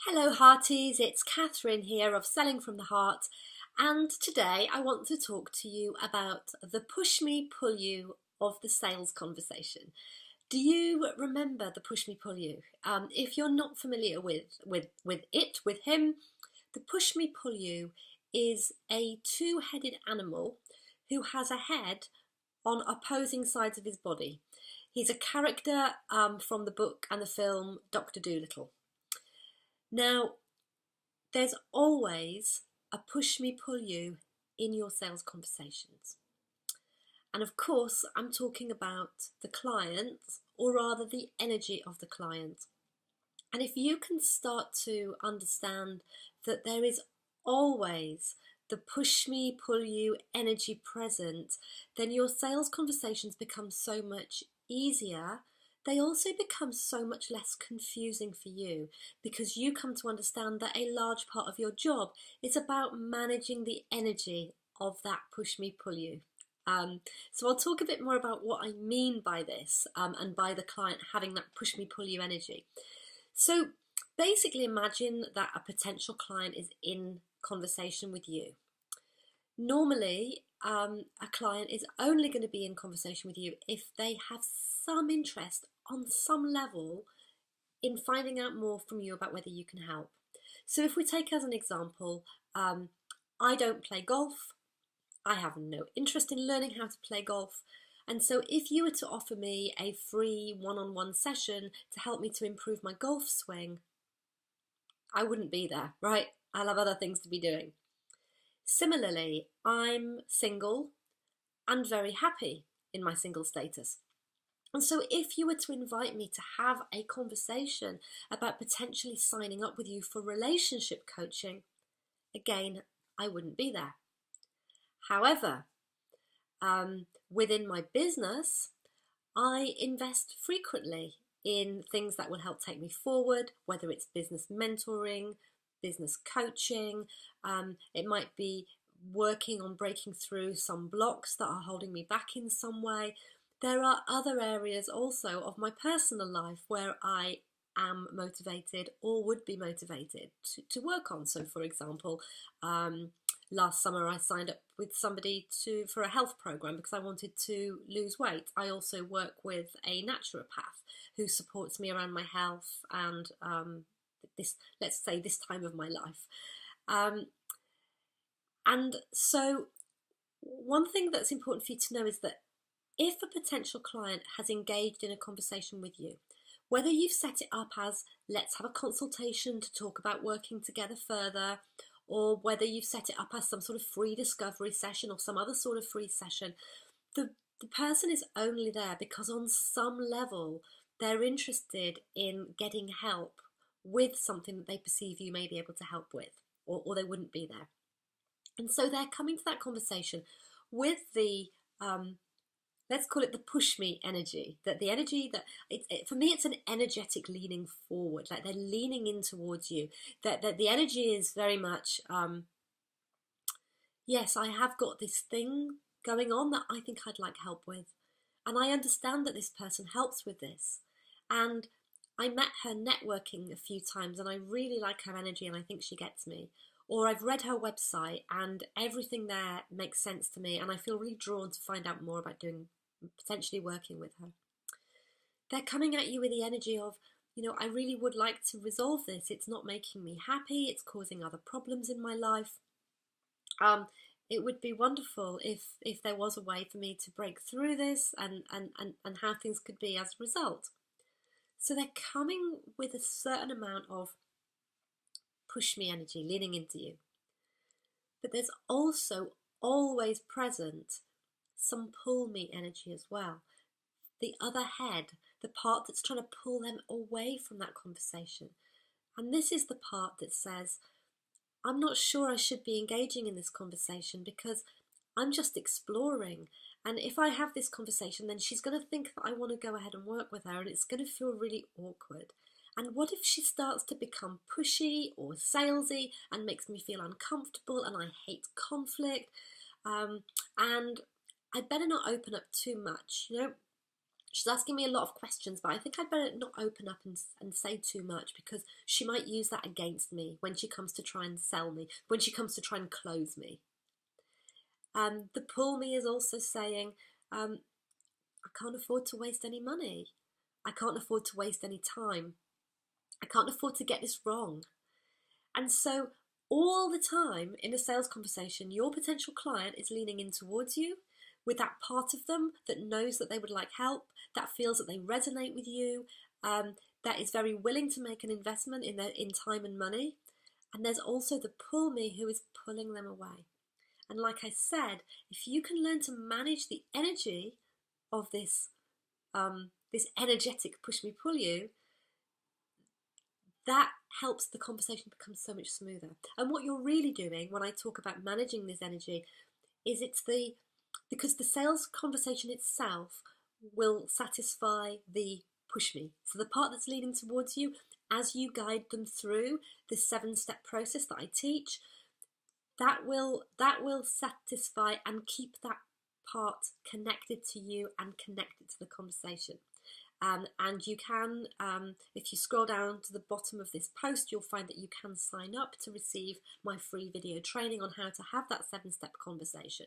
Hello Hearties, it's Catherine here of Selling from the Heart, and today I want to talk to you about the Pushme-Pulyu of the sales conversation. Do you remember the Pushme-Pulyu? If you're not familiar with him, the Pushme-Pulyu is a two-headed animal who has a head on opposing sides of his body. He's a character from the book and the film Dr. Doolittle. Now, there's always a push-me-pull-you in your sales conversations. And of course, I'm talking about the client, or rather the energy of the client. And if you can start to understand that there is always the push-me-pull-you energy present, then your sales conversations become so much easier. They also become so much less confusing for you because you come to understand that a large part of your job is about managing the energy of that push-me-pull-you. So I'll talk a bit more about what I mean by this and by the client having that push-me-pull-you energy. So basically imagine that a potential client is in conversation with you. Normally, a client is only going to be in conversation with you if they have some interest on some level in finding out more from you about whether you can help. So if we take as an example, I don't play golf. I have no interest in learning how to play golf. And so if you were to offer me a free one-on-one session to help me to improve my golf swing, I wouldn't be there, right? I'll have other things to be doing. Similarly, I'm single and very happy in my single status. And so if you were to invite me to have a conversation about potentially signing up with you for relationship coaching, again, I wouldn't be there. However, within my business, I invest frequently in things that will help take me forward, whether it's business mentoring, business coaching, it might be working on breaking through some blocks that are holding me back in some way. There are other areas also of my personal life where I am motivated or would be motivated to work on. So for example, last summer I signed up with somebody for a health program because I wanted to lose weight. I also work with a naturopath who supports me around my health and let's say this time of my life. And so one thing that's important for you to know is that if a potential client has engaged in a conversation with you, whether you've set it up as let's have a consultation to talk about working together further, or whether you've set it up as some sort of free discovery session or some other sort of free session, the person is only there because on some level they're interested in getting help with something that they perceive you may be able to help with, or they wouldn't be there. And so they're coming to that conversation with the let's call it the push me energy, that the energy that for me it's an energetic leaning forward, like they're leaning in towards you, that the energy is very much yes, I have got this thing going on that I think I'd like help with, and I understand that this person helps with this, and I met her networking a few times and I really like her energy and I think she gets me. Or I've read her website and everything there makes sense to me and I feel really drawn to find out more about potentially working with her. They're coming at you with the energy of, I really would like to resolve this. It's not making me happy. It's causing other problems in my life. It would be wonderful if there was a way for me to break through this and how things could be as a result. So they're coming with a certain amount of push me energy leaning into you. But there's also always present some pull me energy as well. The other head, the part that's trying to pull them away from that conversation. And this is the part that says, I'm not sure I should be engaging in this conversation because I'm just exploring. And if I have this conversation, then she's going to think that I want to go ahead and work with her and it's going to feel really awkward. And what if she starts to become pushy or salesy and makes me feel uncomfortable and I hate conflict? And I'd better not open up too much, She's asking me a lot of questions, but I think I'd better not open up and say too much, because she might use that against me when she comes to try and sell me, when she comes to try and close me. The pull me is also saying, I can't afford to waste any money. I can't afford to waste any time. I can't afford to get this wrong. And so all the time in a sales conversation, your potential client is leaning in towards you with that part of them that knows that they would like help, that feels that they resonate with you, that is very willing to make an investment in time and money. And there's also the pull me who is pulling them away. And like I said, if you can learn to manage the energy of this energetic push me pull you, that helps the conversation become so much smoother. And what you're really doing when I talk about managing this energy is because the sales conversation itself will satisfy the push me. So the part that's leading towards you, as you guide them through this 7-step process that I teach, that will satisfy and keep that part connected to you and connected to the conversation. And you can, if you scroll down to the bottom of this post, you'll find that you can sign up to receive my free video training on how to have that 7-step conversation.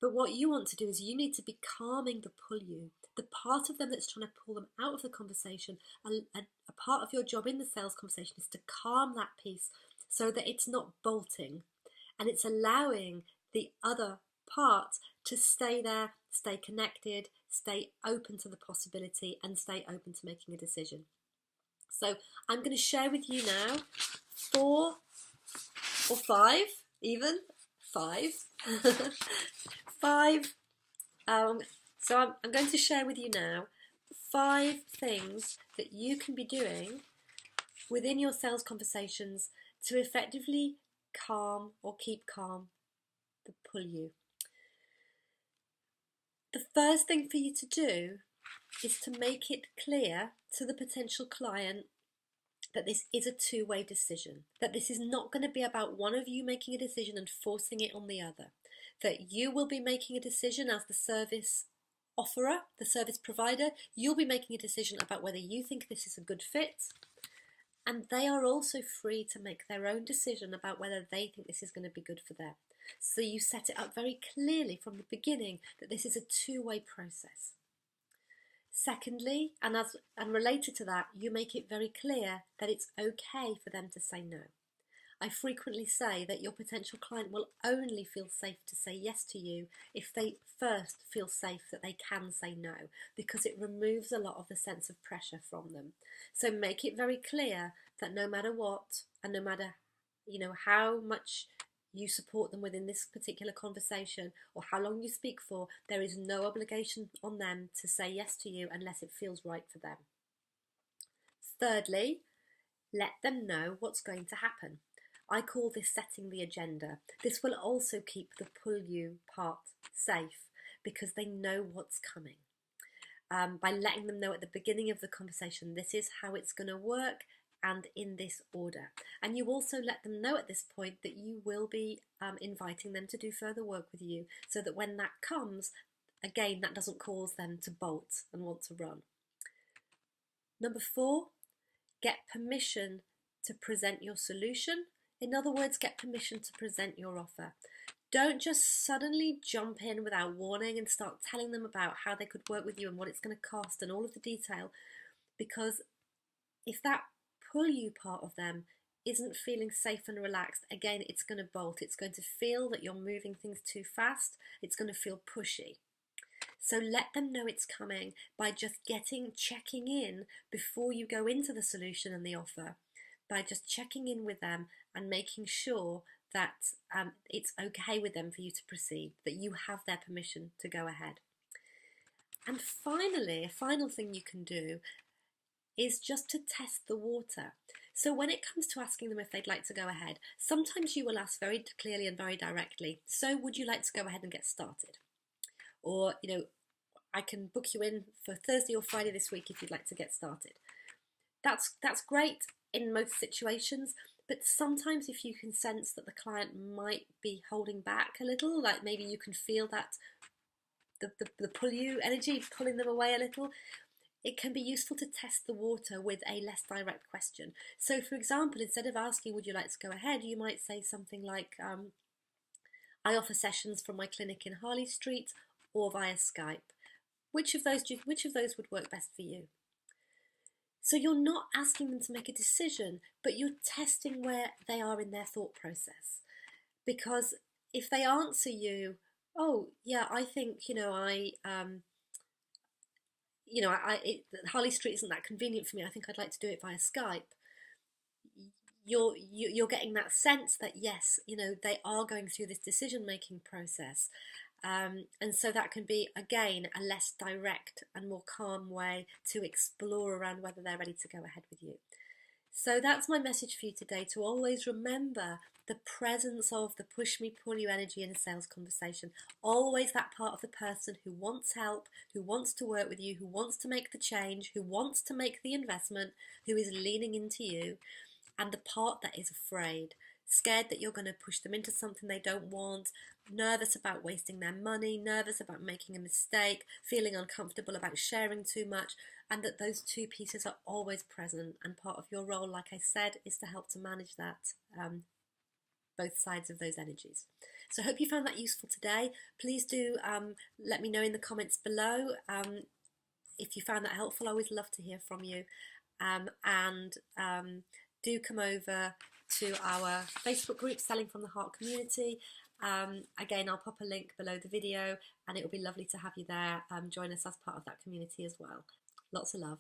But what you want to do is you need to be calming the pull you, the part of them that's trying to pull them out of the conversation. A part of your job in the sales conversation is to calm that piece so that it's not bolting and it's allowing the other part to stay there, stay connected, stay open to the possibility, and stay open to making a decision. So I'm going to share with you now 4 or 5, even 5. 5. So I'm going to share with you now 5 things that you can be doing within your sales conversations to effectively calm or keep calm the pull you. The first thing for you to do is to make it clear to the potential client that this is a two-way decision, that this is not going to be about one of you making a decision and forcing it on the other, that you will be making a decision as the service offerer, the service provider. You'll be making a decision about whether you think this is a good fit, and they are also free to make their own decision about whether they think this is going to be good for them. So you set it up very clearly from the beginning that this is a two-way process. Secondly, and related to that, you make it very clear that it's okay for them to say no. I frequently say that your potential client will only feel safe to say yes to you if they first feel safe that they can say no, because it removes a lot of the sense of pressure from them. So make it very clear that no matter what, and no matter how much you support them within this particular conversation or how long you speak for, there is no obligation on them to say yes to you unless it feels right for them. Thirdly, let them know what's going to happen. I call this setting the agenda. This will also keep the pull you part safe because they know what's coming. By letting them know at the beginning of the conversation, this is how it's going to work and in this order. And you also let them know at this point that you will be inviting them to do further work with you, so that when that comes, again, that doesn't cause them to bolt and want to run. Number 4, get permission to present your solution. In other words, get permission to present your offer. Don't just suddenly jump in without warning and start telling them about how they could work with you and what it's going to cost and all of the detail, because if that pull you part of them isn't feeling safe and relaxed, again, it's going to bolt. It's going to feel that you're moving things too fast. It's going to feel pushy. So let them know it's coming by just checking in before you go into the solution and the offer, by just checking in with them and making sure that it's okay with them for you to proceed, that you have their permission to go ahead. And finally, a final thing you can do is just to test the water. So when it comes to asking them if they'd like to go ahead, sometimes you will ask very clearly and very directly, so would you like to go ahead and get started? Or, I can book you in for Thursday or Friday this week if you'd like to get started. That's great in most situations, but sometimes if you can sense that the client might be holding back a little, like maybe you can feel that the Pullyou energy, pulling them away a little, it can be useful to test the water with a less direct question. So, for example, instead of asking, would you like to go ahead, you might say something like, I offer sessions from my clinic in Harley Street or via Skype. Which of those would work best for you? So you're not asking them to make a decision, but you're testing where they are in their thought process. Because if they answer you, oh yeah, I think Harley Street isn't that convenient for me, I think I'd like to do it via Skype. You're getting that sense that yes, they are going through this decision-making process. And so that can be, again, a less direct and more calm way to explore around whether they're ready to go ahead with you. So that's my message for you today, to always remember the presence of the Pushme-Pullyou energy in a sales conversation. Always that part of the person who wants help, who wants to work with you, who wants to make the change, who wants to make the investment, who is leaning into you, and the part that is afraid. Scared that you're going to push them into something they don't want, nervous about wasting their money, nervous about making a mistake, feeling uncomfortable about sharing too much, and that those two pieces are always present, and part of your role, like I said, is to help to manage that, both sides of those energies. So I hope you found that useful today. Please do let me know in the comments below if you found that helpful. I always love to hear from you, and do come over to our Facebook group, Selling from the Heart Community. Again, I'll pop a link below the video, and it will be lovely to have you there. Join us as part of that community as well. Lots of love.